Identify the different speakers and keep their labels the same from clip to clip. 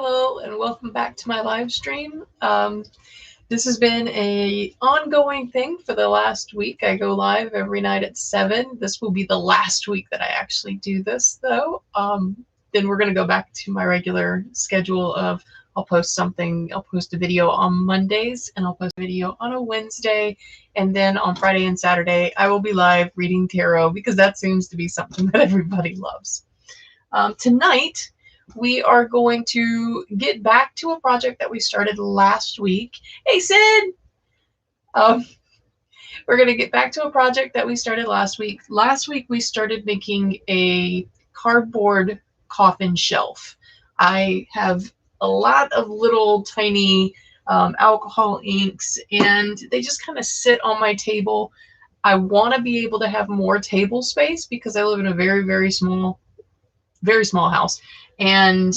Speaker 1: Hello and welcome back to my live stream. This has been an ongoing thing for the last week. I go live every night at 7. This will be the last week that I actually do this, though. Then we're going to go back to my regular schedule of I'll post a video on Mondays, and I'll post a video on a Wednesday, and then on Friday and Saturday I will be live reading tarot because that seems to be something that everybody loves. Tonight, we are going to get back to a project that we started last week. Hey, Sid! We're going to get back to a project that we started last week. Last week, we started making a cardboard coffin shelf. I have a lot of little tiny alcohol inks, and they just kind of sit on my table. I want to be able to have more table space because I live in a very, very small house, and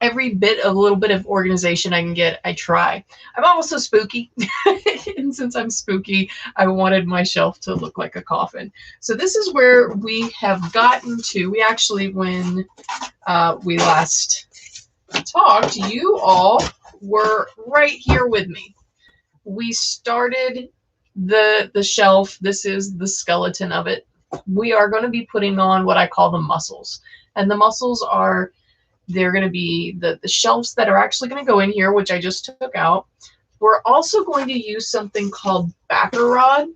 Speaker 1: every little bit of organization I can get, I try. I'm also spooky, and since I'm spooky, I wanted my shelf to look like a coffin. So this is where we have gotten to. We actually, when we last talked, you all were right here with me. We started the shelf. This is the skeleton of it. We are going to be putting on what I call the muscles. And the muscles they're going to be the shelves that are actually going to go in here, which I just took out. We're also going to use something called backer rod.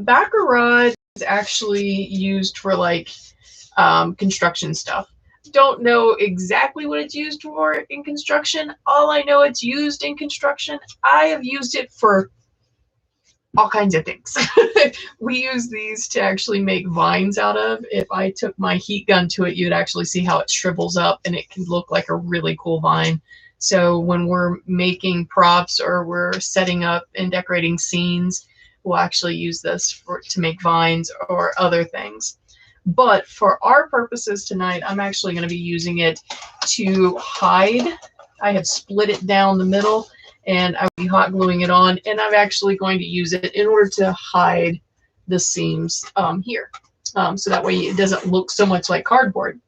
Speaker 1: Backer rod is actually used for like construction stuff. Don't know exactly what it's used for in construction. All I know it's used in construction. I have used it for all kinds of things. We use these to actually make vines out of. If I took my heat gun to it, you'd actually see how it shrivels up and it can look like a really cool vine. So when we're making props or we're setting up and decorating scenes, we'll actually use this to make vines or other things. But for our purposes tonight, I'm actually going to be using it to hide. I have split it down the middle, and I'll be hot gluing it on, and I'm actually going to use it in order to hide the seams here. So that way it doesn't look so much like cardboard.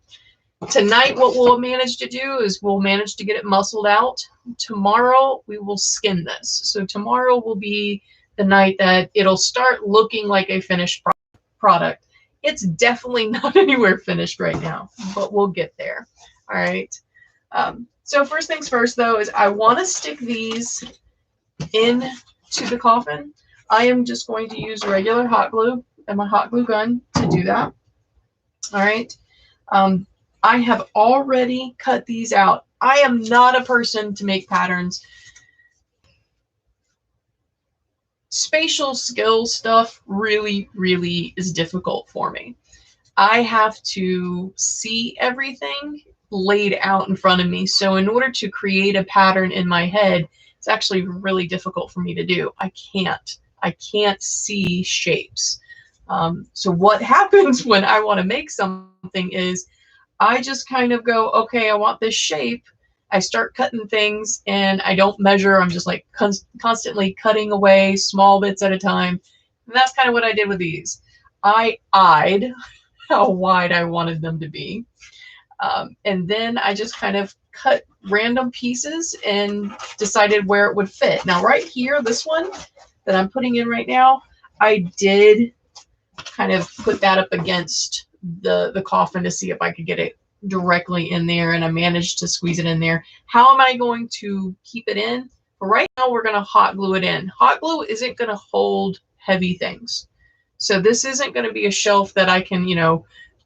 Speaker 1: Tonight, what we'll manage to do is we'll manage to get it muscled out. Tomorrow, we will skin this. So tomorrow will be the night that it'll start looking like a finished product. It's definitely not anywhere finished right now, but we'll get there. All right. So first things first, though, is I want to stick these into the coffin. I am just going to use regular hot glue and my hot glue gun to do that. All right. I have already cut these out. I am not a person to make patterns. Spatial skill stuff really, really is difficult for me. I have to see everything laid out in front of me. So in order to create a pattern in my head, it's actually really difficult for me to do. I can't see shapes. So what happens when I want to make something is I just kind of go, okay, I want this shape. I start cutting things and I don't measure. I'm just like constantly cutting away small bits at a time. And that's kind of what I did with these. I eyed how wide I wanted them to be. And then I just kind of cut random pieces and decided where it would fit. Now, right here, this one that I'm putting in right now, I did kind of put that up against the coffin to see if I could get it directly in there, and I managed to squeeze it in there. How am I going to keep it in? But right now, we're going to hot glue it in. Hot glue isn't going to hold heavy things. So this isn't going to be a shelf that I can,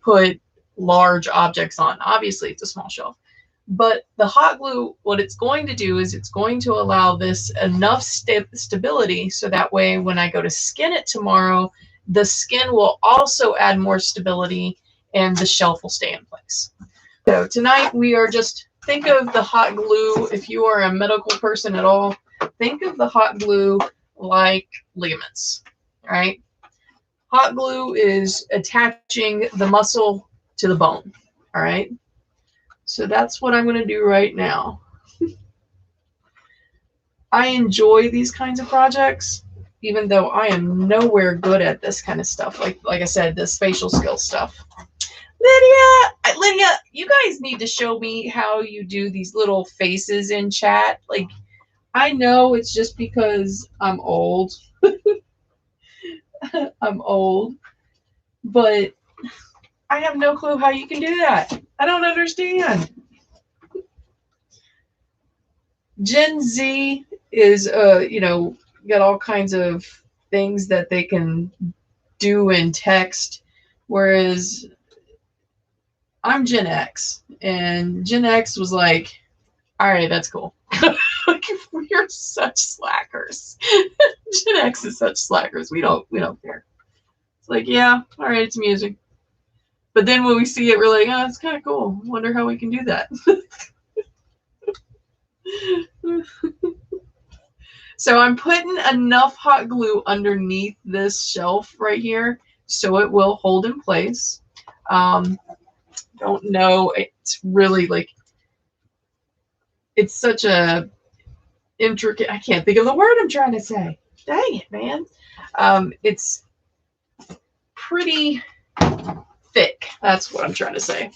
Speaker 1: put large objects on. Obviously, it's a small shelf. But the hot glue, what it's going to do is it's going to allow this enough stability so that way when I go to skin it tomorrow, the skin will also add more stability and the shelf will stay in place. So tonight we are just, think of the hot glue, if you are a medical person at all, think of the hot glue like ligaments, right? Hot glue is attaching the muscle to the bone, all right? So that's what I'm going to do right now. I enjoy these kinds of projects, even though I am nowhere good at this kind of stuff. Like I said, the spatial skill stuff. Lydia, you guys need to show me how you do these little faces in chat. Like, I know it's just because I'm old. I'm old, but I have no clue how you can do that. I don't understand. Gen Z is, got all kinds of things that they can do in text, whereas I'm Gen X, and Gen X was like, all right, that's cool. Like, we are such slackers. Gen X is such slackers. We don't care. It's like, yeah, all right, it's music. But then when we see it, we're like, oh, it's kind of cool. Wonder how we can do that. So I'm putting enough hot glue underneath this shelf right here so it will hold in place. Don't know. It's really like, it's such a intricate, I can't think of the word I'm trying to say. Dang it, man. It's pretty thick. That's what I'm trying to say.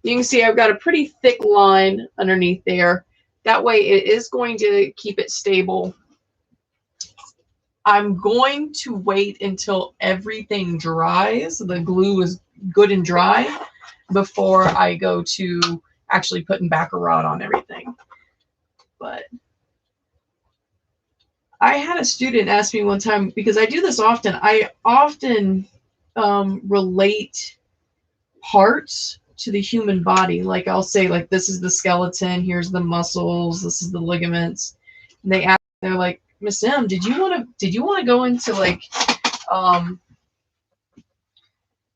Speaker 1: You can see I've got a pretty thick line underneath there. That way it is going to keep it stable. I'm going to wait until everything dries, the glue is good and dry, before I go to actually putting back a rod on everything. But I had a student ask me one time, because I do this often, I often relate parts to the human body. Like, I'll say, like, this is the skeleton, here's the muscles, this is the ligaments. And they're like, Miss M, did you want to go into like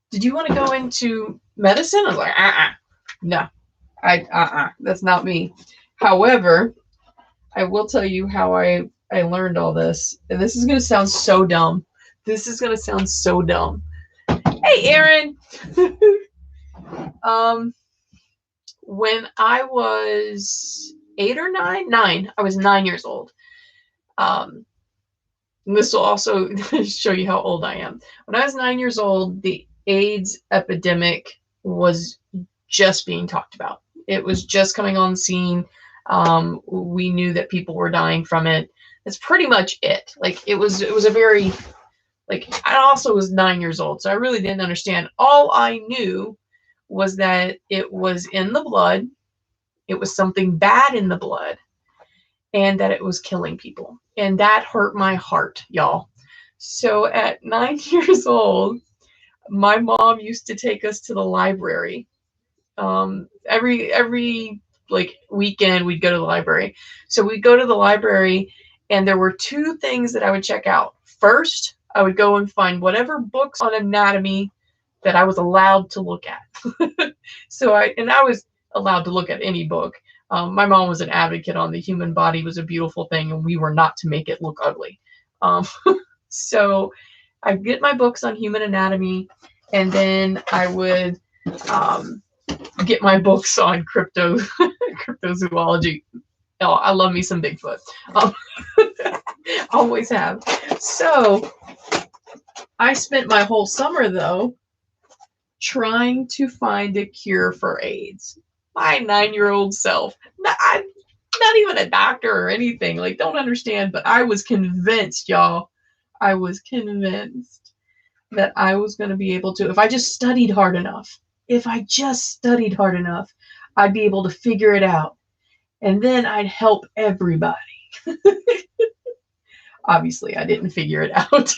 Speaker 1: did you want to go into medicine? I was like, no, that's not me. However, I will tell you how I learned all this, and this is gonna sound so dumb. This is gonna sound so dumb. Hey, Aaron. When I was 8 or 9, I was 9 years old. And this will also show you how old I am. When I was 9 years old, the AIDS epidemic was just being talked about. It was just coming on the scene. We knew that people were dying from it. That's pretty much it. Like, it was a very, like, I also was 9 years old, so I really didn't understand. All I knew was that it was in the blood. It was something bad in the blood, and that it was killing people. And that hurt my heart, y'all. So at 9 years old, my mom used to take us to the library. Every like weekend, we'd go to the library. So we'd go to the library, and there were two things that I would check out. First, I would go and find whatever books on anatomy that I was allowed to look at. So I was allowed to look at any book. My mom was an advocate on the human body was a beautiful thing, and we were not to make it look ugly. So I get my books on human anatomy, and then I would get my books on cryptozoology. Oh, I love me some Bigfoot. Always have. So I spent my whole summer, though, trying to find a cure for AIDS. My 9-year-old self. I'm not even a doctor or anything. Like, don't understand, but I was convinced, y'all. I was convinced that I was going to be able to, if I just studied hard enough, I'd be able to figure it out. And then I'd help everybody. Obviously, I didn't figure it out.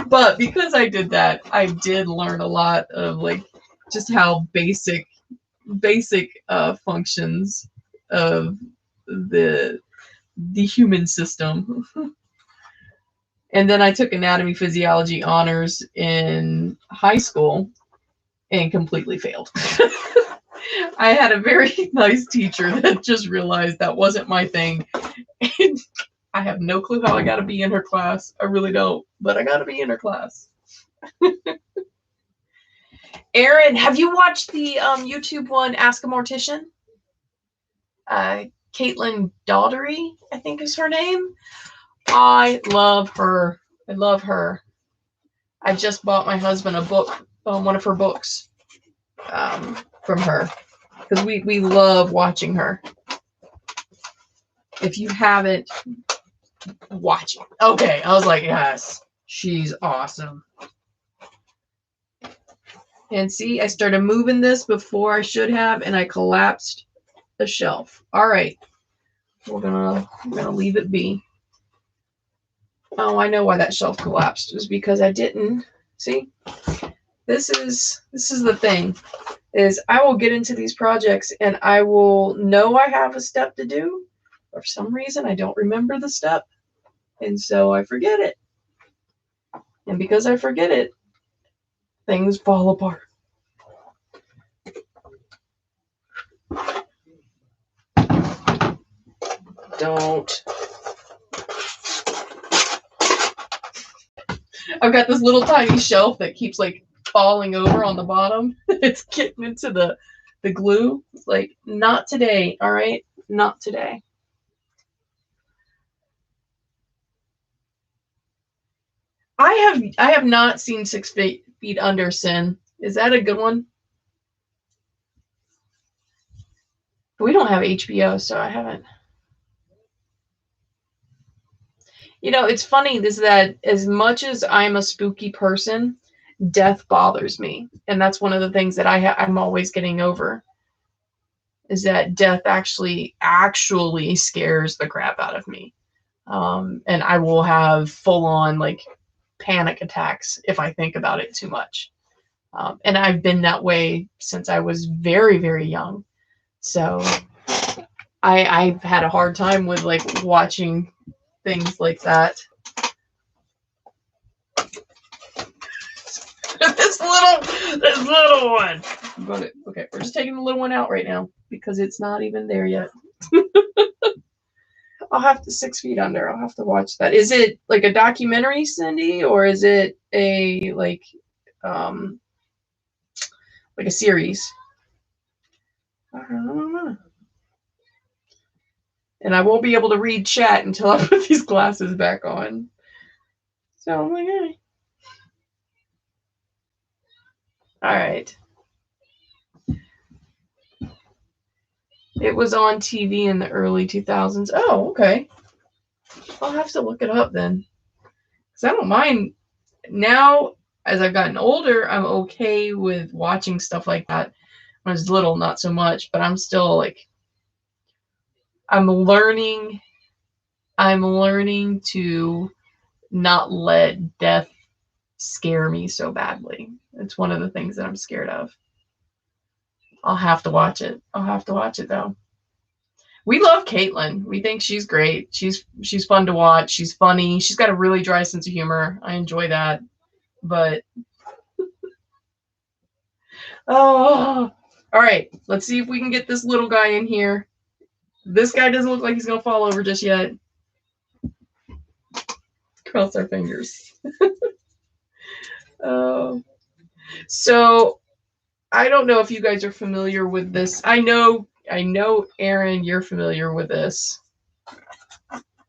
Speaker 1: But because I did that, I did learn a lot of, like, just how basic functions of the human system. And then I took anatomy physiology honors in high school and completely failed. I had a very nice teacher that just realized that wasn't my thing. And I have no clue how I got to be in her class. I really don't, but I got to be in her class. Aaron, have you watched the YouTube one, Ask a Mortician? Caitlin Daughtery, I think is her name. I love her. I just bought my husband a book one of her books from her, because we love watching her. If you haven't, watch it. Okay, I was like, yes, she's awesome. And see, I started moving this before I should have, and I collapsed the shelf. All right, we're gonna leave it be. Oh, I know why that shelf collapsed. It was because I didn't see. This is the thing, is I will get into these projects and I will know I have a step to do, but for some reason I don't remember the step, and so I forget it. And because I forget it, things fall apart. Don't. I've got this little tiny shelf that keeps like falling over on the bottom. It's getting into the glue. It's like, not today, all right? Not today. I have not seen 6 Feet Under, Sin. Is that a good one? We don't have HBO, so I haven't. You know, it's funny is that as much as I'm a spooky person, death bothers me. And that's one of the things that I'm always getting over, is that death actually scares the crap out of me. And I will have full on like panic attacks if I think about it too much. And I've been that way since I was very, very young. So I've had a hard time with like watching things like that. this little one. Okay, we're just taking the little one out right now because it's not even there yet. I'll have to 6 Feet Under. I'll have to watch that. Is it like a documentary, Cindy, or is it a like a series? I don't know. And I won't be able to read chat until I put these glasses back on. So I'm like, hey. All right. It was on TV in the early 2000s. Oh, okay. I'll have to look it up then. Because I don't mind. Now, as I've gotten older, I'm okay with watching stuff like that. When I was little, not so much. But I'm still like, I'm learning to not let death scare me so badly. It's one of the things that I'm scared of. I'll have to watch it. I'll have to watch it though. We love Caitlin. We think she's great. She's fun to watch. She's funny. She's got a really dry sense of humor. I enjoy that. But oh, all right. Let's see if we can get this little guy in here. This guy doesn't look like he's gonna fall over just yet. Cross our fingers. So I don't know if you guys are familiar with this. I know, Aaron, you're familiar with this.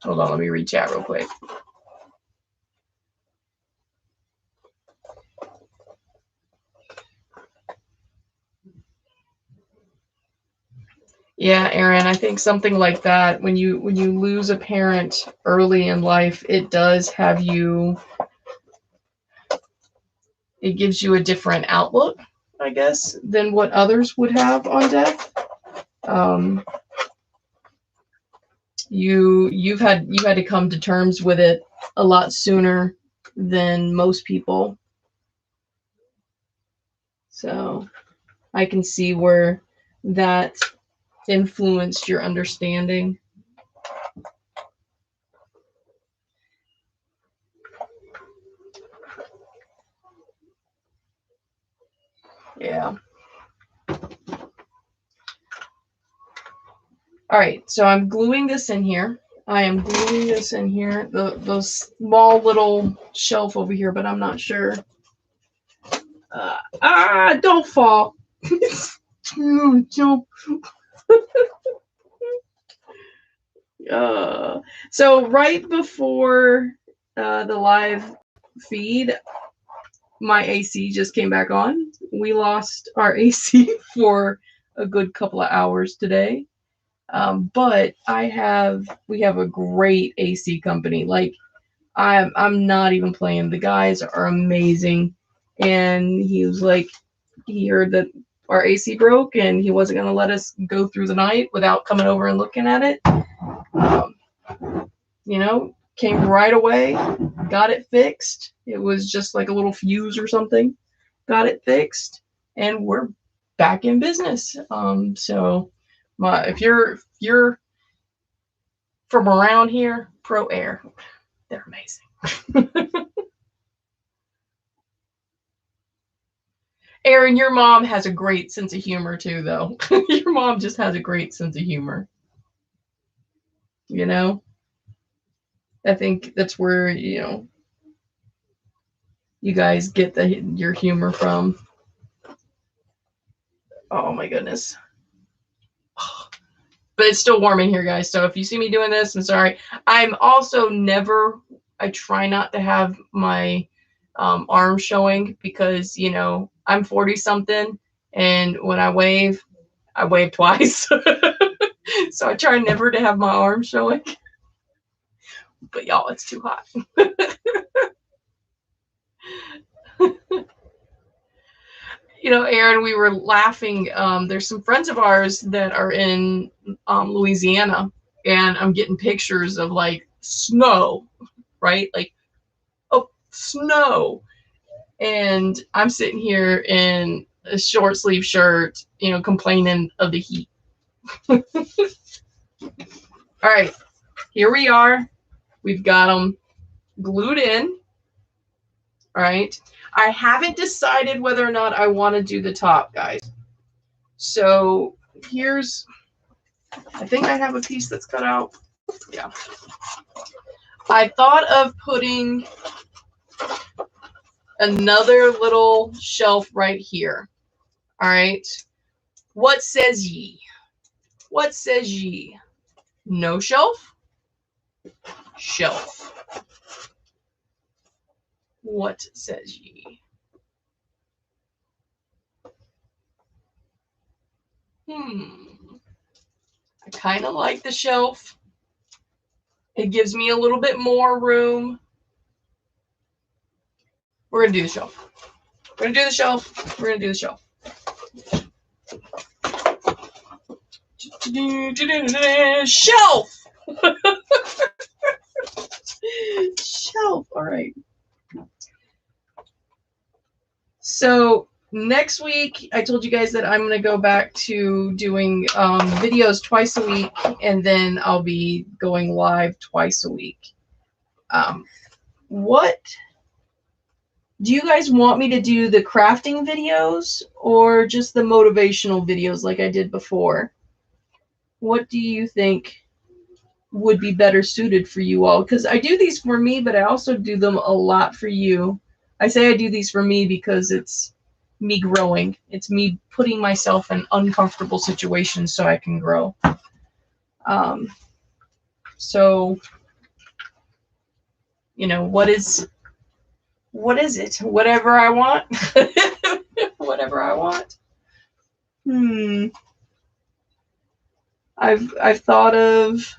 Speaker 1: Hold on, let me read chat real quick. Yeah, Aaron, I think something like that, when you lose a parent early in life, it does have you, it gives you a different outlook, I guess, than what others would have on death. You've had to come to terms with it a lot sooner than most people. So I can see where that influenced your understanding. Yeah. All right, so I'm gluing this in here. I am gluing this in here. The small little shelf over here, but I'm not sure. Don't fall. Jump. So right before the live feed, my AC just came back on. We lost our AC for a good couple of hours today. But we have a great AC company. Like, I'm not even playing. The guys are amazing. And he was like, he heard that our AC broke and he wasn't going to let us go through the night without coming over and looking at it. You know, came right away, got it fixed. It was just like a little fuse or something. Got it fixed, and we're back in business. So if you're from around here, Pro Air, they're amazing. Aaron, your mom has a great sense of humor too, though. Your mom just has a great sense of humor. You know, I think that's where, you know, you guys get your humor from. Oh my goodness. But it's still warm in here, guys. So if you see me doing this, I'm sorry. I'm also I try not to have my arm showing because, you know, I'm 40 something. And when I wave twice. So I try never to have my arm showing. But y'all, it's too hot. You know, Aaron, we were laughing. There's some friends of ours that are in Louisiana, and I'm getting pictures of like snow, right? Like, oh, snow. And I'm sitting here in a short sleeve shirt, you know, complaining of the heat. All right, here we are. We've got them glued in. All right. I haven't decided whether or not I want to do the top, guys. So I think I have a piece that's cut out. Yeah. I thought of putting another little shelf right here. All right. What says ye? What says ye? No shelf? Shelf. What says ye? I kind of like the shelf. It gives me a little bit more room. We're going to do the shelf. We're going to do the shelf. We're going to do the shelf. Shelf! Shelf. All right. So next week, I told you guys that I'm going to go back to doing videos twice a week, and then I'll be going live twice a week. What do you guys want me to do? The crafting videos or just the motivational videos like I did before? What do you think would be better suited for you all? Because I do these for me, but I also do them a lot for you. I say I do these for me because it's me growing. It's me putting myself in uncomfortable situations so I can grow. So, you know, what is it? Whatever I want. Whatever I want. I've thought of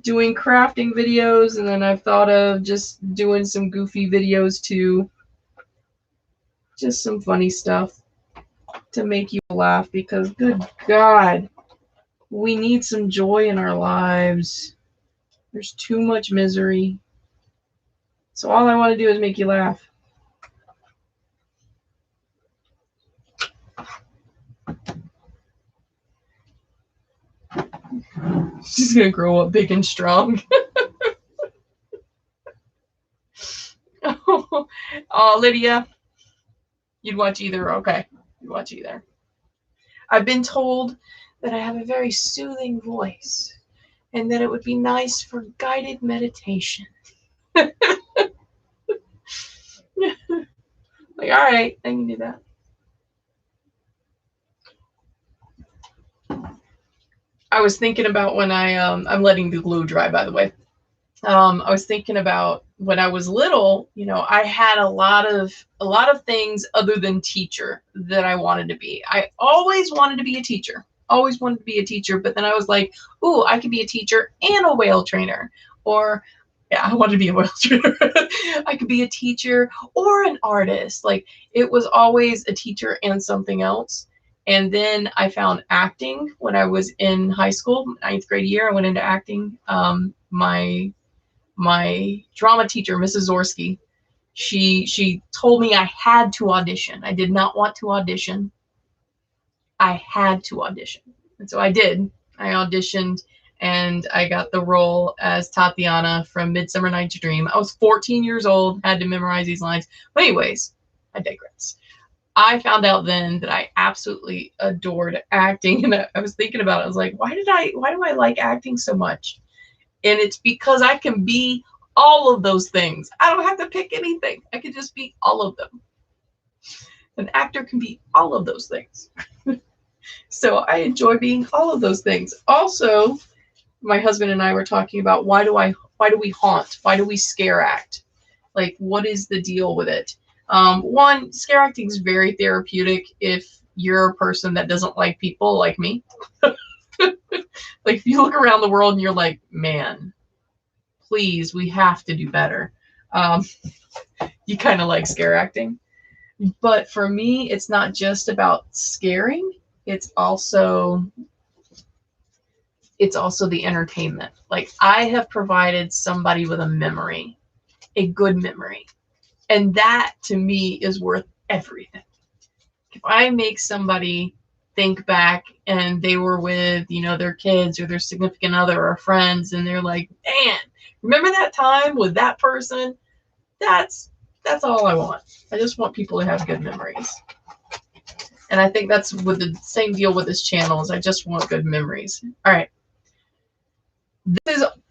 Speaker 1: doing crafting videos, and then I've thought of just doing some goofy videos too. Just some funny stuff to make you laugh, because good God, we need some joy in our lives. There's too much misery. So all I want to do is make you laugh. She's going to grow up big and strong. Oh, Lydia. You'd watch either. Okay. You'd watch either. I've been told that I have a very soothing voice and that it would be nice for guided meditation. Like, all right, I can do that. I was thinking about when I'm letting the glue dry, by the way. I was thinking about when I was little, you know, I had a lot of things other than teacher that I wanted to be. I always wanted to be a teacher. Always wanted to be a teacher, but then I was like, "Ooh, I could be a teacher and a whale trainer." Or yeah, I wanted to be a whale trainer. I could be a teacher or an artist. Like it was always a teacher and something else. And then I found acting when I was in high school, ninth grade year. I went into acting. My drama teacher, Mrs. Zorski, she told me I had to audition. I did not want to audition. I had to audition. And so I did. I auditioned and I got the role as Tatiana from Midsummer Night's Dream. I was 14 years old, had to memorize these lines. But anyways, I digress. I found out then that I absolutely adored acting, and I was thinking about it. I was like, why do I like acting so much? And it's because I can be all of those things. I don't have to pick anything. I can just be all of them. An actor can be all of those things. So I enjoy being all of those things. Also, my husband and I were talking about why do we haunt? Why do we scare act? Like, what is the deal with it? One, scare acting is very therapeutic if you're a person that doesn't like people like me. Like if you look around the world and you're like, man, please, we have to do better. You kind of like scare acting. But for me, it's not just about scaring. It's also the entertainment. Like I have provided somebody with a memory, a good memory. And that to me is worth everything. If I make somebody think back and they were with, you know, their kids or their significant other or friends, and they're like, man, remember that time with that person? That's all I want. I just want people to have good memories. And I think that's with the same deal with this channel, is I just want good memories. All right.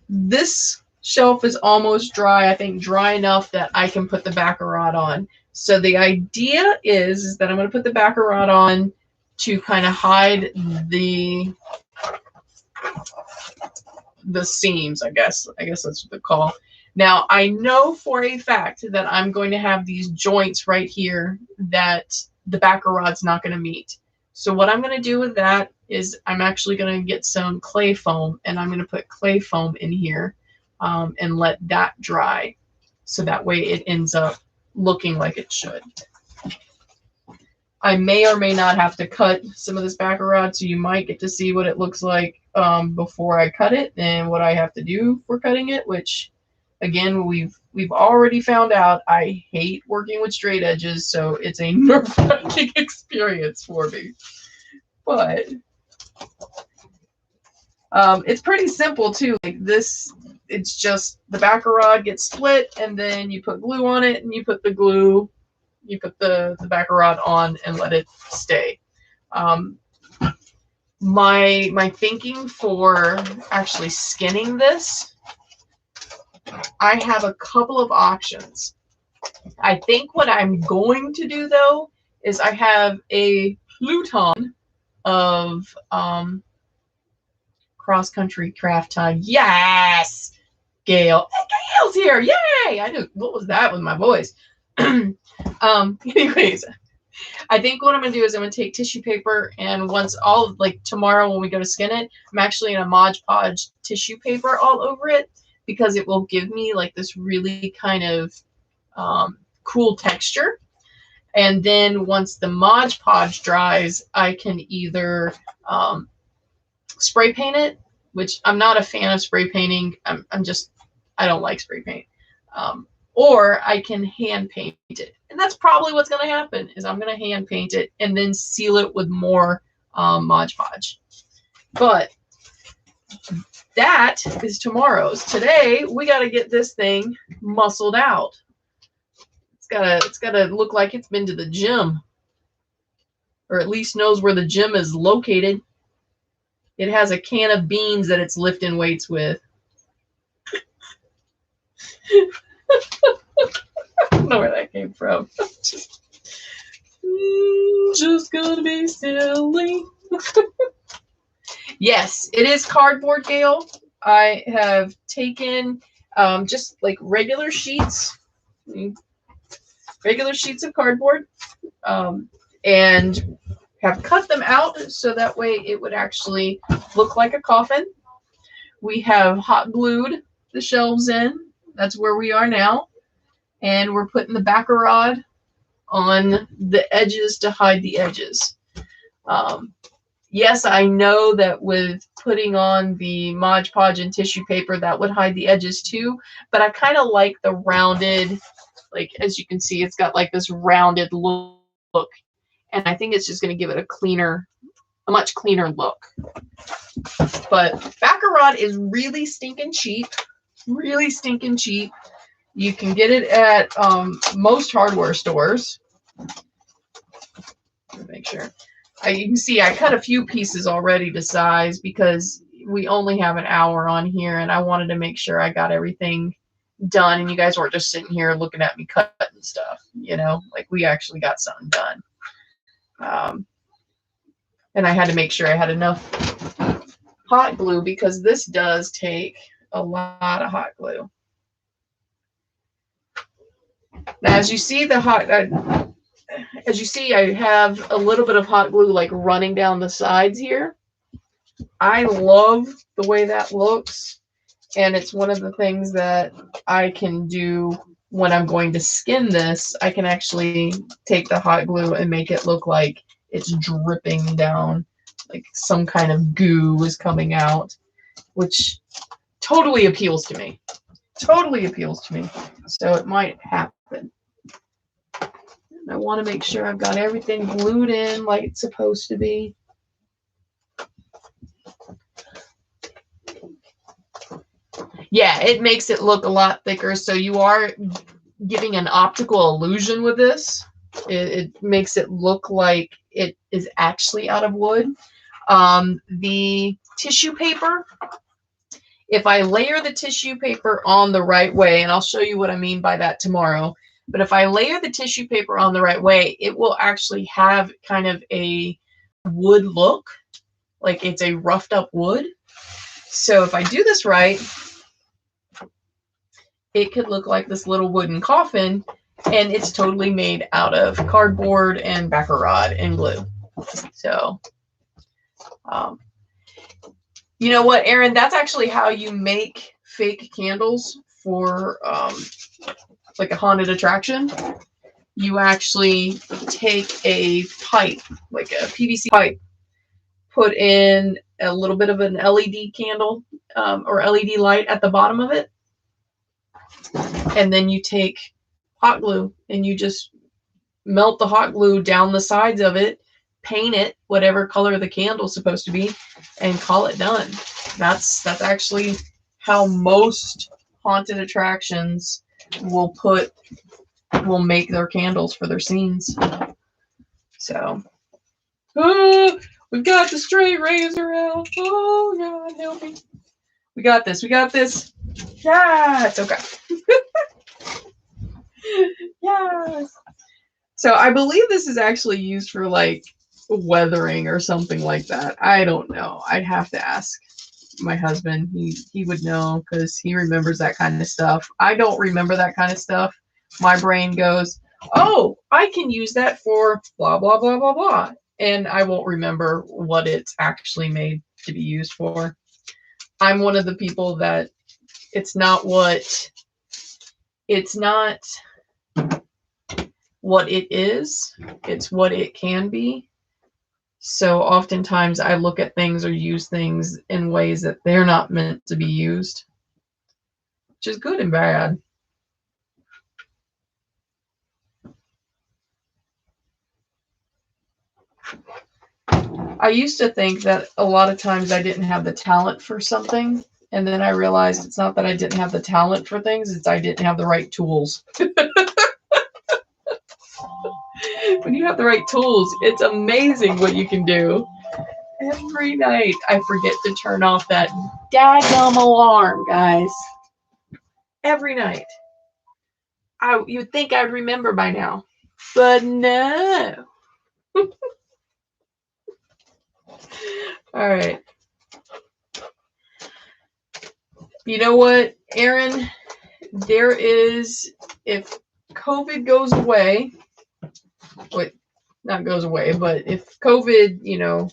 Speaker 1: This shelf is almost dry. I think dry enough that I can put the baccarat on. So the idea is that I'm going to put the baccarat on to kind of hide the seams, I guess that's what they call. Now I know for a fact that I'm going to have these joints right here that the baccarat's not going to meet. So what I'm going to do with that is I'm actually going to get some clay foam, and I'm going to put clay foam in here and let that dry. So that way it ends up looking like it should. I may or may not have to cut some of this baccarat, so you might get to see what it looks like before I cut it and what I have to do for cutting it, which again, we've already found out I hate working with straight edges, so it's a nerve-wracking experience for me. But it's pretty simple too. Like this, it's just the baccarat gets split, and then you put glue on it, and you put the baccarat on and let it stay. My thinking for actually skinning this, I have a couple of options. I think what I'm going to do though is I have a Pluton of cross-country craft tie. Yes, Gail. Hey, Gail's here. Yay! I knew what was that with my voice. Anyways, I think what I'm gonna do is I'm gonna take tissue paper, and once tomorrow when we go to skin it, I'm actually gonna Mod Podge tissue paper all over it, because it will give me like this really kind of cool texture. And then once the Mod Podge dries, I can either spray paint it, which I'm not a fan of spray painting. I don't like spray paint. Or I can hand paint it. And that's probably what's going to happen, is I'm going to hand paint it and then seal it with more Mod Podge. But that is tomorrow's. Today, we got to get this thing muscled out. It's gotta look like it's been to the gym, or at least knows where the gym is located. It has a can of beans that it's lifting weights with. I don't know where that came from. Just gonna be silly. Yes, it is cardboard, Gail. I have taken just like regular sheets of cardboard, and have cut them out so that way it would actually look like a coffin. We have hot glued the shelves in. That's where we are now. And we're putting the backer rod on the edges to hide the edges. Yes, I know that with putting on the Mod Podge and tissue paper, that would hide the edges too, but I kind of like the rounded, like as you can see, it's got like this rounded look, and I think it's just going to give it a much cleaner look. But backer rod is really stinking cheap. Really stinking cheap. You can get it at most hardware stores. Make sure. You can see I cut a few pieces already to size because we only have an hour on here, and I wanted to make sure I got everything done, and you guys weren't just sitting here looking at me cutting stuff, you know, like we actually got something done. And I had to make sure I had enough hot glue because this does take a lot of hot glue. Now, as you see, I have a little bit of hot glue like running down the sides here. I love the way that looks, and it's one of the things that I can do when I'm going to skin this. I can actually take the hot glue and make it look like it's dripping down, like some kind of goo is coming out, which totally appeals to me. Totally appeals to me. So it might happen. And I want to make sure I've got everything glued in like it's supposed to be. Yeah, it makes it look a lot thicker. So you are giving an optical illusion with this. It makes it look like it is actually out of wood. The tissue paper, if I layer the tissue paper on the right way, and I'll show you what I mean by that tomorrow, but if I layer the tissue paper on the right way, it will actually have kind of a wood look, like it's a roughed up wood. So if I do this right, it could look like this little wooden coffin, and it's totally made out of cardboard and backer rod and glue. So, you know what, Erin? That's actually how you make fake candles for like a haunted attraction. You actually take a pipe, like a PVC pipe, put in a little bit of an LED candle or LED light at the bottom of it, and then you take hot glue and you just melt the hot glue down the sides of it, paint it whatever color the candle's supposed to be, and call it done. That's actually how most haunted attractions will make their candles for their scenes. So, oh, we've got the straight razor out. Oh God, help me. We got this. We got this. Yeah, it's okay. Yes. So I believe this is actually used for like weathering or something like that. I don't know. I'd have to ask my husband. He would know because he remembers that kind of stuff. I don't remember that kind of stuff. My brain goes, oh, I can use that for blah, blah, blah, blah, blah. And I won't remember what it's actually made to be used for. I'm one of the people that it's not what it is, it's what it can be. So oftentimes I look at things or use things in ways that they're not meant to be used, which is good and bad. I used to think that a lot of times I didn't have the talent for something, and then I realized it's not that I didn't have the talent for things, it's I didn't have the right tools. When you have the right tools, it's amazing what you can do. Every night I forget to turn off that daggum alarm, guys. Every night. You'd think I'd remember by now, but no. All right. You know what, Erin? there is, if COVID goes away, wait, not goes away, but if COVID, you know,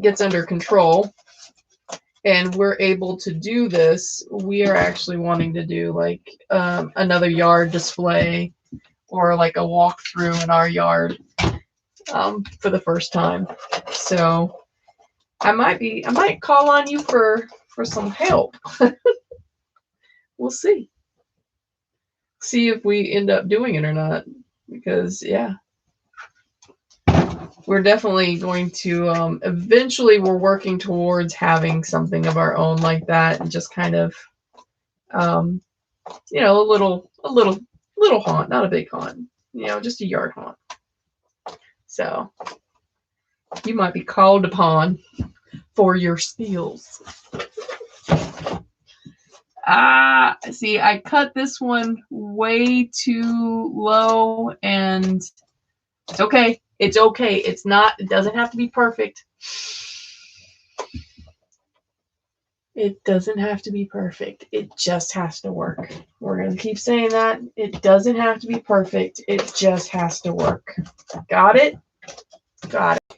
Speaker 1: gets under control and we're able to do this, we are actually wanting to do like another yard display or like a walkthrough in our yard for the first time. So I might call on you for some help. We'll see. See if we end up doing it or not. Because yeah, we're definitely going to eventually we're working towards having something of our own like that, and just kind of you know, a little haunt, not a big haunt, you know, just a yard haunt. So you might be called upon for your skills. See, I cut this one way too low, and it's okay. It's okay. It's not, it doesn't have to be perfect. It doesn't have to be perfect. It just has to work. We're going to keep saying that. It doesn't have to be perfect. It just has to work. Got it? Got it.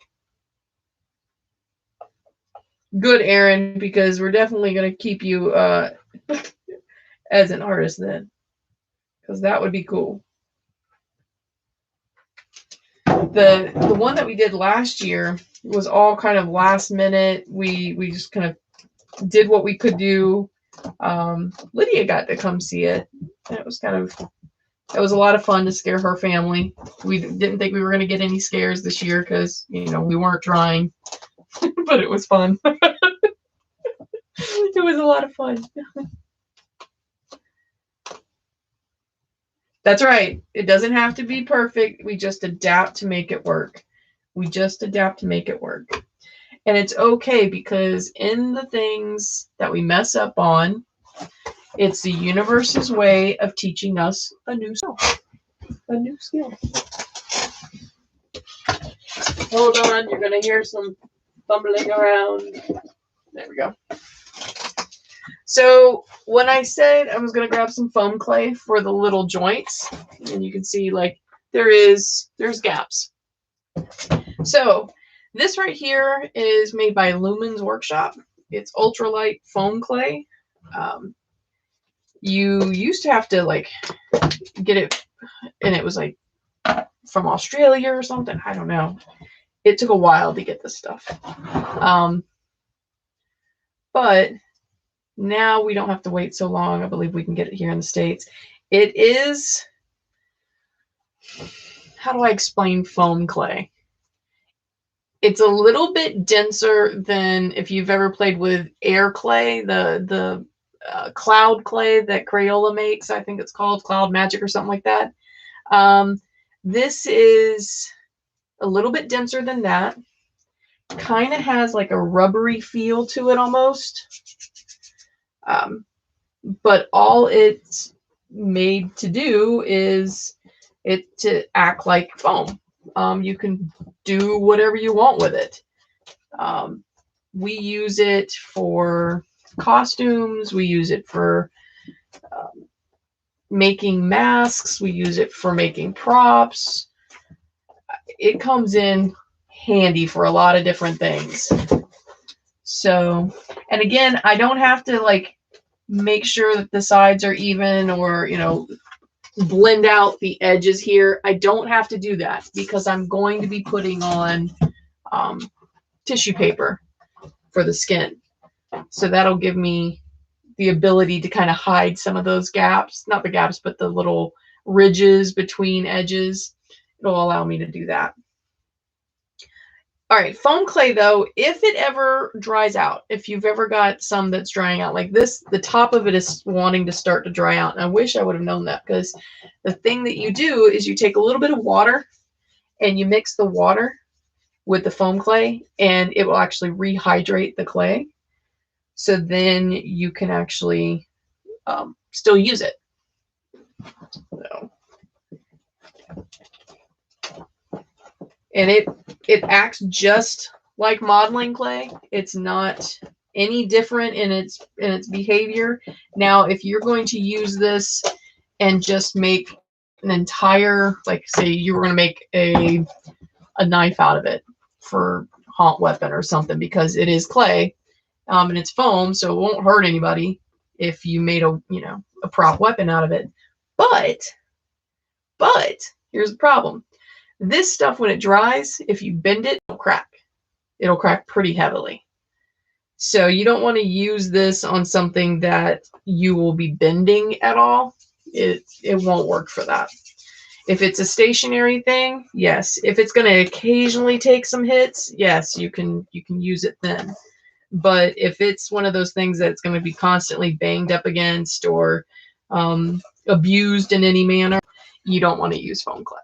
Speaker 1: Good, Aaron, because we're definitely going to keep you as an artist then, because that would be cool. The one that we did last year was all kind of last minute. We just kind of did what we could do. Lydia got to come see it. It was a lot of fun to scare her family. We didn't think we were going to get any scares this year because, you know, we weren't trying, but it was fun. It was a lot of fun. That's right. It doesn't have to be perfect. We just adapt to make it work. We just adapt to make it work. And it's okay, because in the things that we mess up on, it's the universe's way of teaching us a new skill. A new skill. Hold on, you're going to hear some fumbling around. There we go. So when I said I was going to grab some foam clay for the little joints, and you can see like there's gaps. So this right here is made by Lumen's Workshop. It's ultralight foam clay. You used to have to like get it, and it was like from Australia or something. I don't know. It took a while to get this stuff. But now we don't have to wait so long. I believe we can get it here in the States. It is, how do I explain foam clay? It's a little bit denser than if you've ever played with air clay, the cloud clay that Crayola makes. I think it's called Cloud Magic or something like that. This is a little bit denser than that. Kind of has like a rubbery feel to it almost. But all it's made to do is it to act like foam. You can do whatever you want with it. We use it for costumes. We use it for making masks. We use it for making props. It comes in handy for a lot of different things. So, and again, I don't have to like make sure that the sides are even, or, you know, blend out the edges here. I don't have to do that because I'm going to be putting on tissue paper for the skin. So that'll give me the ability to kind of hide some of those gaps, not the gaps, but the little ridges between edges. It'll allow me to do that. All right, foam clay though, if it ever dries out, if you've ever got some that's drying out like this, the top of it is wanting to start to dry out. And I wish I would have known that, because the thing that you do is you take a little bit of water and you mix the water with the foam clay, and it will actually rehydrate the clay. So then you can actually still use it. So. And it acts just like modeling clay. It's not any different in its behavior. Now, if you're going to use this and just make an entire, like say you were going to make a knife out of it for haunt weapon or something, because it is clay, and it's foam, so it won't hurt anybody if you made a prop weapon out of it. But here's the problem. This stuff, when it dries, if you bend it, it'll crack. It'll crack pretty heavily. So you don't want to use this on something that you will be bending at all. It won't work for that. If it's a stationary thing, yes. If it's going to occasionally take some hits, yes, you can use it then. But if it's one of those things that's going to be constantly banged up against or abused in any manner, you don't want to use foam clay.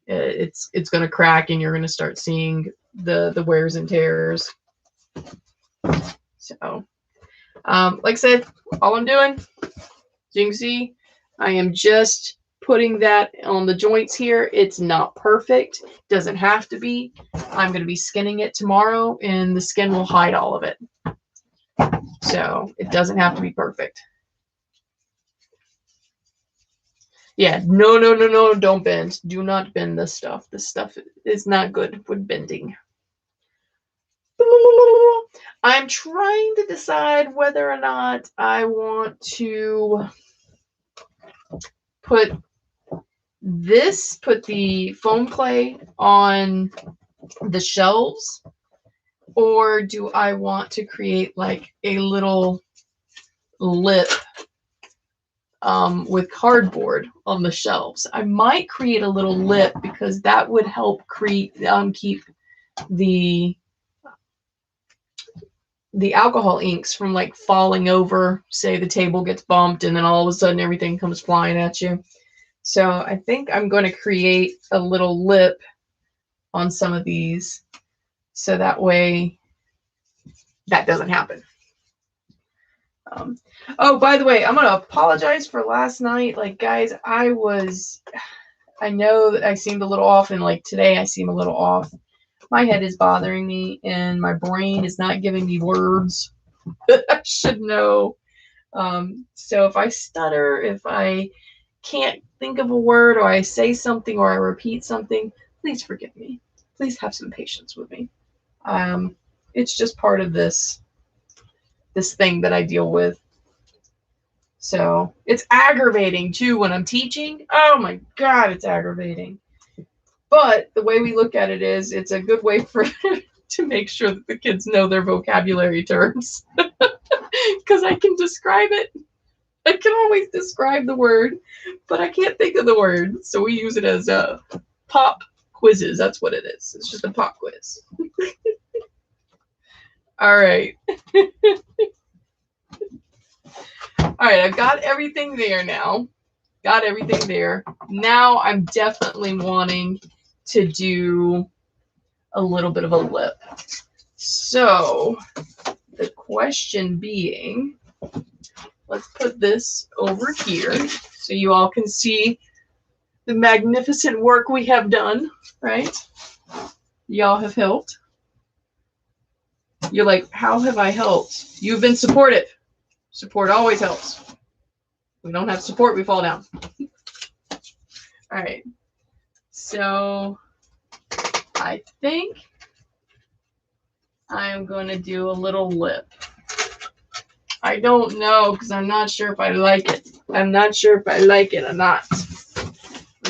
Speaker 1: It's going to crack, and you're going to start seeing the wears and tears. So, like I said, all I'm doing, as you can see, I am just putting that on the joints here. It's not perfect. Doesn't have to be. I'm going to be skinning it tomorrow, and the skin will hide all of it. So it doesn't have to be perfect. Yeah, no, don't bend. Do not bend this stuff. This stuff is not good with bending. I'm trying to decide whether or not I want to put the foam clay on the shelves, or do I want to create like a little lip with cardboard on the shelves. I might create a little lip because that would help keep the alcohol inks from like falling over. Say the table gets bumped and then all of a sudden everything comes flying at you. So I think I'm going to create a little lip on some of these so that way that doesn't happen. Oh, by the way, I'm going to apologize for last night. Like, guys, I know that I seemed a little off, and like today I seem a little off. My head is bothering me, and my brain is not giving me words that I should know. So if I stutter, if I can't think of a word, or I say something, or I repeat something, please forgive me. Please have some patience with me. It's just part of this thing that I deal with. So it's aggravating too when I'm teaching. Oh my God, it's aggravating. But the way we look at it is it's a good way to make sure that the kids know their vocabulary terms. Because I can describe it. I can always describe the word, but I can't think of the word. So we use it as pop quizzes. That's what it is. It's just a pop quiz. All right. All right, I've got everything there now. Got everything there. Now I'm definitely wanting to do a little bit of a lip. So the question being, let's put this over here so you all can see the magnificent work we have done, right? Y'all have helped. You're like, how have I helped? You've been supportive. Support always helps. We don't have support, we fall down. All right. So I think I am going to do a little lip. I don't know because I'm not sure if I like it. I'm not sure if I like it or not.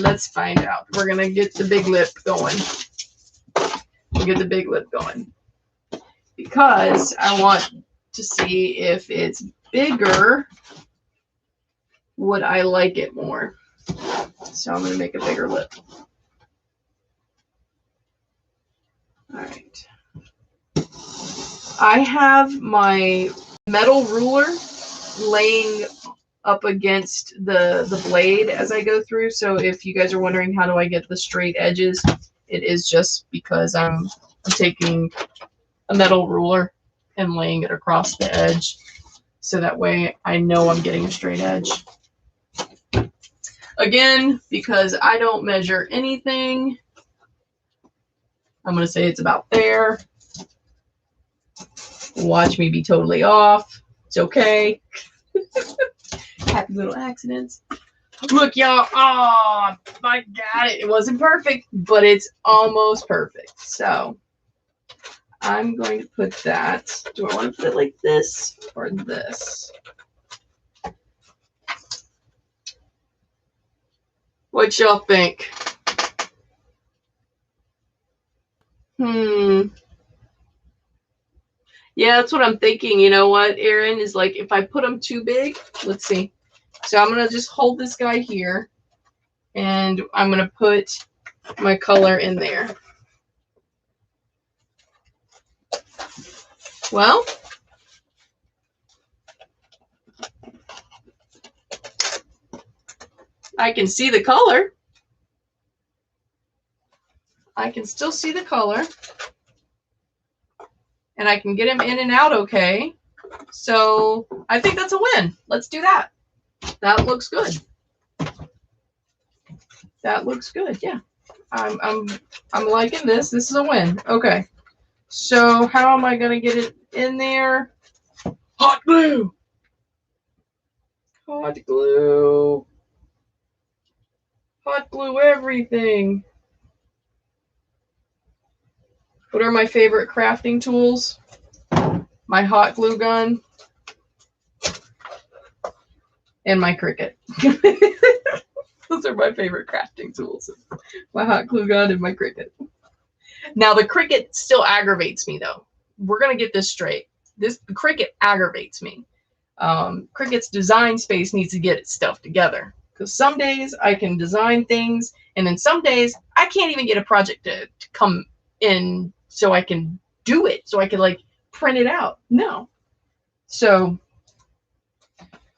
Speaker 1: Let's find out. We're going to get the big lip going. We'll get the big lip going. Because I want to see if it's bigger, would I like it more? So I'm going to make a bigger lip. All right. I have my metal ruler laying up against the blade as I go through. So if you guys are wondering how do I get the straight edges, it is just because I'm taking a metal ruler and laying it across the edge. So that way I know I'm getting a straight edge. Again, because I don't measure anything, I'm going to say it's about there. Watch me be totally off. It's okay. Happy little accidents. Look, y'all. Oh, I got it. It wasn't perfect, but it's almost perfect. So I'm going to put that. Do I want to put it like this or this? What y'all think? Yeah, that's what I'm thinking. You know what, Aaron, is like if I put them too big, let's see. So I'm going to just hold this guy here and I'm going to put my color in there. Well, I can see the color. I can still see the color. And I can get him in and out okay. So I think that's a win. Let's do that. That looks good. That looks good. Yeah. I'm liking this. This is a win. Okay. So how am I going to get it in there? Hot glue. Hot glue. Hot glue everything. What are my favorite crafting tools? My hot glue gun and my Cricut. Those are my favorite crafting tools. My hot glue gun and my Cricut. Now the Cricut still aggravates me though. We're going to get this straight. The Cricut aggravates me. Cricut's design space needs to get its stuff together. Because some days I can design things, and then some days I can't even get a project to come in so I can do it, so I can like print it out. No. So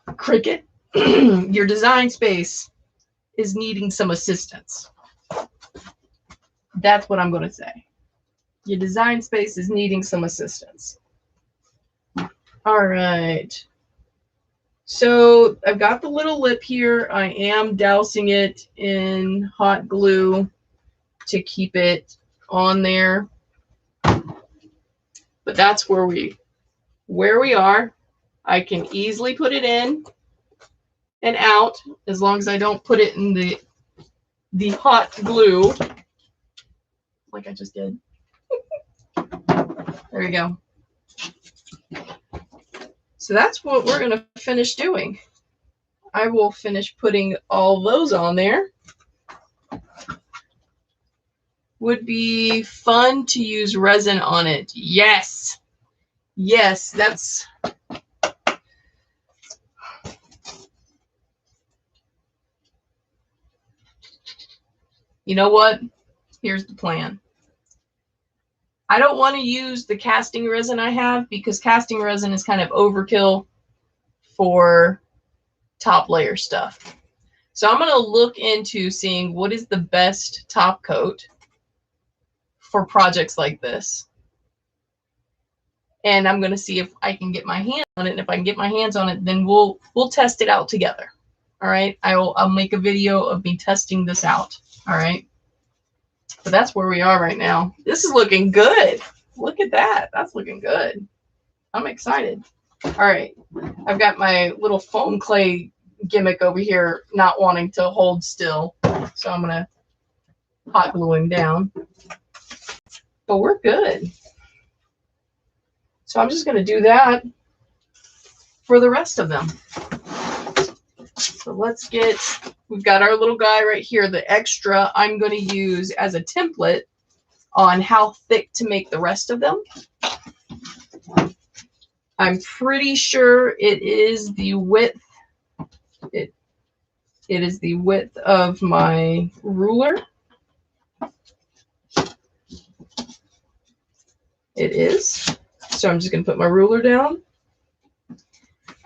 Speaker 1: Cricut, your design space is needing some assistance. That's what I'm going to say. Your design space is needing some assistance. All right. So I've got the little lip here. I am dousing it in hot glue to keep it on there. But that's where we are. I can easily put it in and out as long as I don't put it in the hot glue like I just did. There we go. So that's what we're going to finish doing. I will finish putting all those on there. Would be fun to use resin on it. Yes. Yes, that's... You know what? Here's the plan. I don't want to use the casting resin I have because casting resin is kind of overkill for top layer stuff. So I'm going to look into seeing what is the best top coat for projects like this. And I'm going to see if I can get my hands on it. And if I can get my hands on it, then we'll test it out together. All right. I'll make a video of me testing this out. All right. But that's where we are right now. This is looking good. Look at that. That's looking good. I'm excited. All right. I've got my little foam clay gimmick over here not wanting to hold still. So I'm going to hot glue him down. But we're good. So I'm just going to do that for the rest of them. So let's get... We've got our little guy right here. The extra I'm going to use as a template on how thick to make the rest of them. I'm pretty sure it is the width. It is the width of my ruler. It is. So I'm just going to put my ruler down.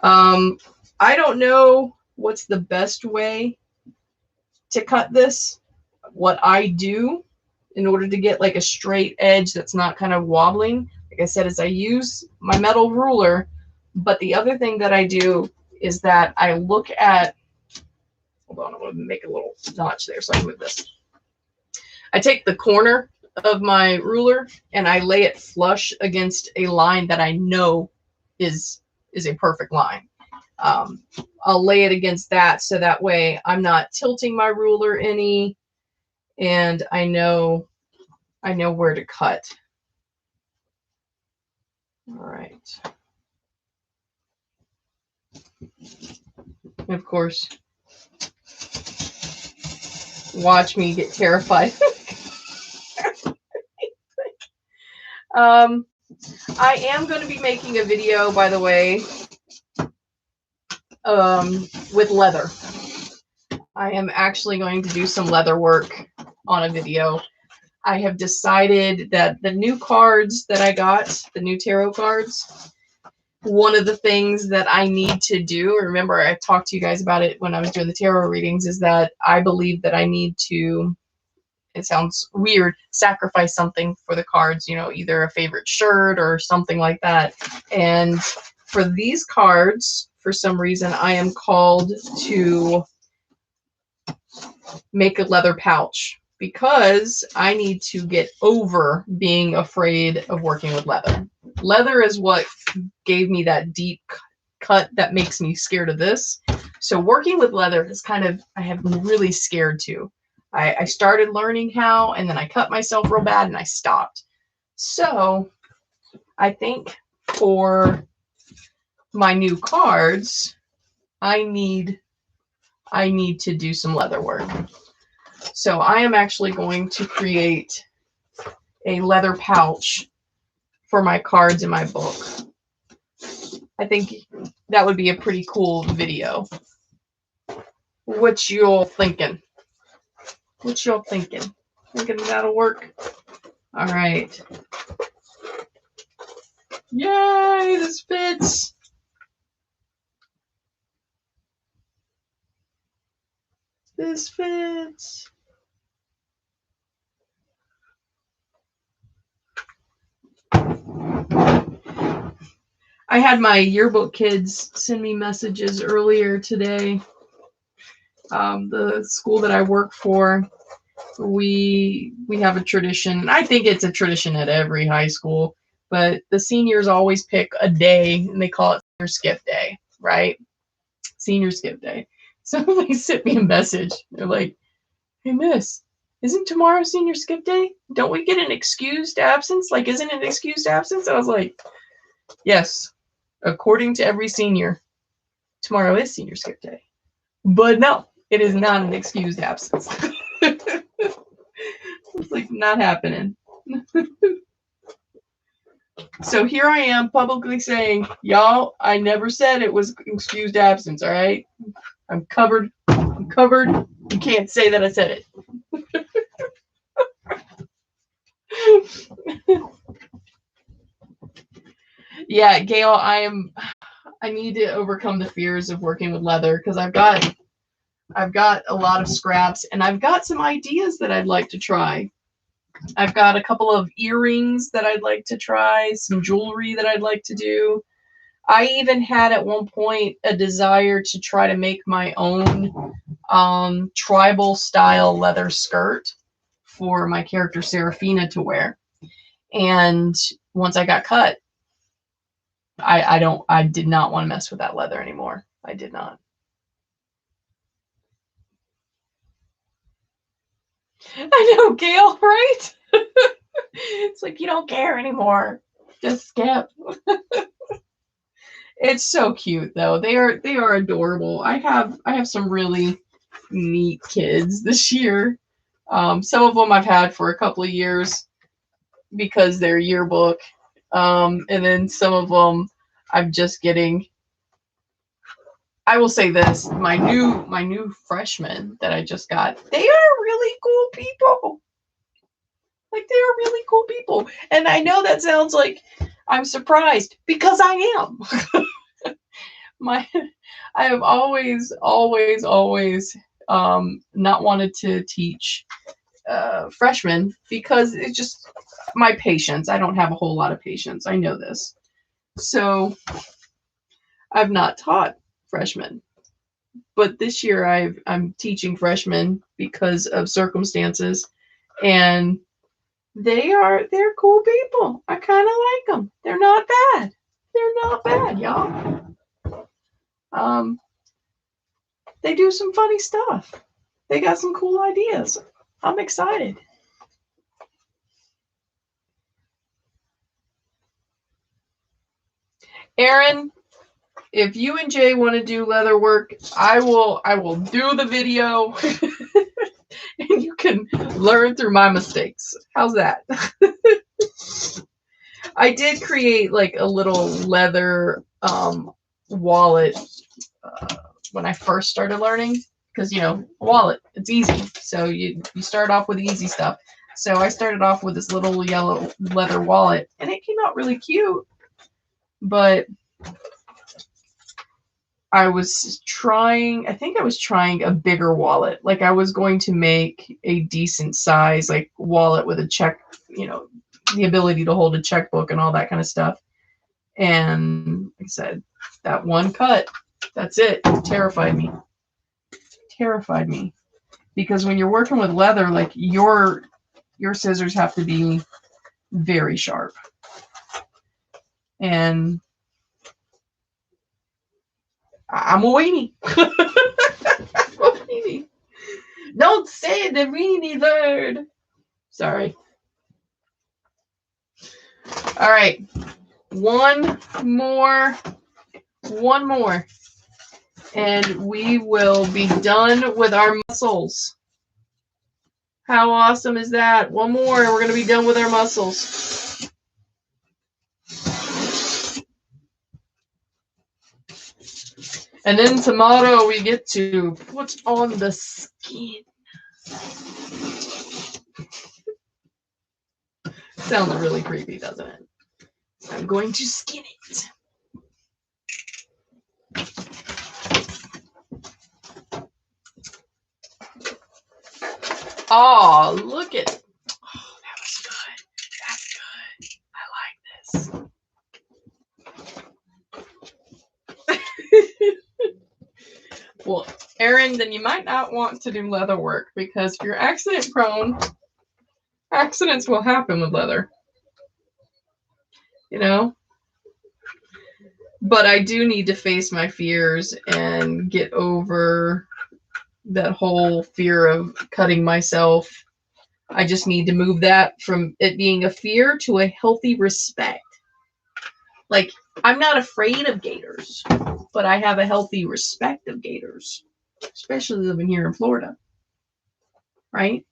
Speaker 1: I don't know what's the best way to cut this. What I do in order to get like a straight edge that's not kind of wobbling, like I said, is I use my metal ruler. But the other thing that I do is that I look at, hold on, I'm going to make a little notch there so I can move this. I take the corner of my ruler and I lay it flush against a line that I know is a perfect line. I'll lay it against that so that way I'm not tilting my ruler any, and I know where to cut. All right. And of course, watch me get terrified. I am going to be making a video, by the way, with leather. I am actually going to do some leather work on a video. I have decided that the new cards that I got, the new tarot cards, one of the things that I need to do, remember I talked to you guys about it when I was doing the tarot readings, is that I believe that I need to, it sounds weird, sacrifice something for the cards, you know, either a favorite shirt or something like that. And for these cards, for some reason, I am called to make a leather pouch because I need to get over being afraid of working with leather. Leather is what gave me that deep cut that makes me scared of this. So working with leather is kind of, I have been really scared to. I started learning how, and then I cut myself real bad and I stopped. So I think for my new cards, I need to do some leather work. So I am actually going to create a leather pouch for my cards in my book. I think that would be a pretty cool video. What y'all thinking? What y'all thinking? Thinking that'll work? All right. Yay, this fits. This fits. I had my yearbook kids send me messages earlier today. The school that I work for, we have a tradition. I think it's a tradition at every high school, but the seniors always pick a day and they call it Senior Skip Day, right? Senior Skip Day. So they sent me a message. They're like, "Hey, Miss, isn't tomorrow Senior Skip Day? Don't we get an excused absence? Like, isn't it an excused absence?" I was like, "Yes, according to every senior, tomorrow is Senior Skip Day. But no, it is not an excused absence." It's like, not happening. So here I am publicly saying, y'all, I never said it was excused absence, all right? I'm covered. I'm covered. You can't say that I said it. Yeah, Gail, I need to overcome the fears of working with leather because I've got a lot of scraps and I've got some ideas that I'd like to try. I've got a couple of earrings that I'd like to try, some jewelry that I'd like to do. I even had at one point a desire to try to make my own tribal style leather skirt for my character Seraphina to wear. And once I got cut, I did not want to mess with that leather anymore. I did not. I know, Gail, right? It's like, you don't care anymore. Just skip. It's so cute though. They are adorable. I have some really neat kids this year. Some of them I've had for a couple of years because they're yearbook. And then some of them I'm just getting. I will say this, my new freshmen that I just got, they are really cool people. Like, they are really cool people. And I know that sounds like I'm surprised because I am. I have always not wanted to teach freshmen because it's just my patience. I don't have a whole lot of patience. I know this. So I've not taught freshmen. But this year I'm teaching freshmen because of circumstances. And they're cool people. I kind of like them. They're not bad. They're not bad, y'all. They do some funny stuff. They got some cool ideas. I'm excited. Aaron, if you and Jay want to do leather work, I will do the video and you can learn through my mistakes. How's that? I did create like a little leather wallet when I first started learning, because a wallet, it's easy. So you start off with easy stuff. So I started off with this little yellow leather wallet, and it came out really cute. But I think I was trying a bigger wallet. Like I was going to make a decent size like wallet with a check, the ability to hold a checkbook and all that kind of stuff. And like I said, that one cut, that's it. Terrified me. Because when you're working with leather, like your scissors have to be very sharp. And I'm a weenie. Don't say the weenie word. Sorry. All right. One more. And we will be done with our muscles. How awesome is that? One more, and we're going to be done with our muscles. And then tomorrow we get to put on the skin. Sounds really creepy, doesn't it? I'm going to skin it. Oh, look at it. Oh, that was good. That's good. I like this. Well, Erin, then you might not want to do leather work, because if you're accident prone, accidents will happen with leather. But I do need to face my fears and get over that whole fear of cutting myself. I just need to move that from it being a fear to a healthy respect. Like, I'm not afraid of gators, but I have a healthy respect of gators, especially living here in Florida. Right?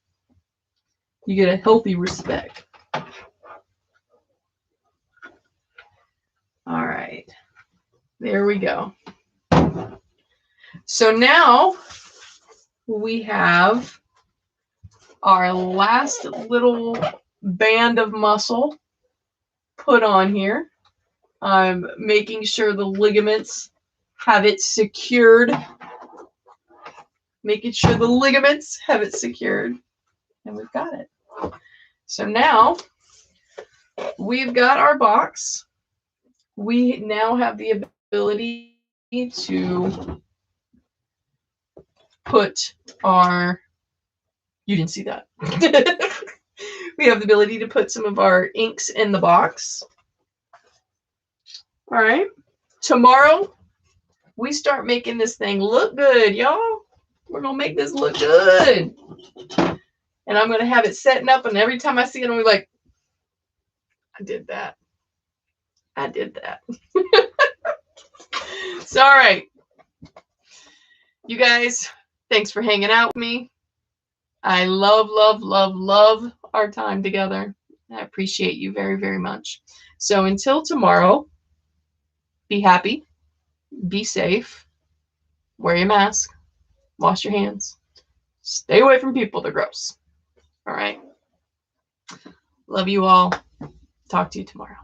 Speaker 1: You get a healthy respect. All right. There we go. So now we have our last little band of muscle put on here. I'm making sure the ligaments have it secured. Making sure the ligaments have it secured. And we've got it. So now we've got our box. We now have the ability to put our, you didn't see that. We have the ability to put some of our inks in the box. All right. Tomorrow, we start making this thing look good, y'all. We're going to make this look good. And I'm going to have it setting up, and every time I see it, I'm like, I did that. So, all right. You guys, thanks for hanging out with me. I love our time together. I appreciate you very, very much. So until tomorrow, be happy, be safe, wear your mask, wash your hands, stay away from people that are gross. All right. Love you all. Talk to you tomorrow.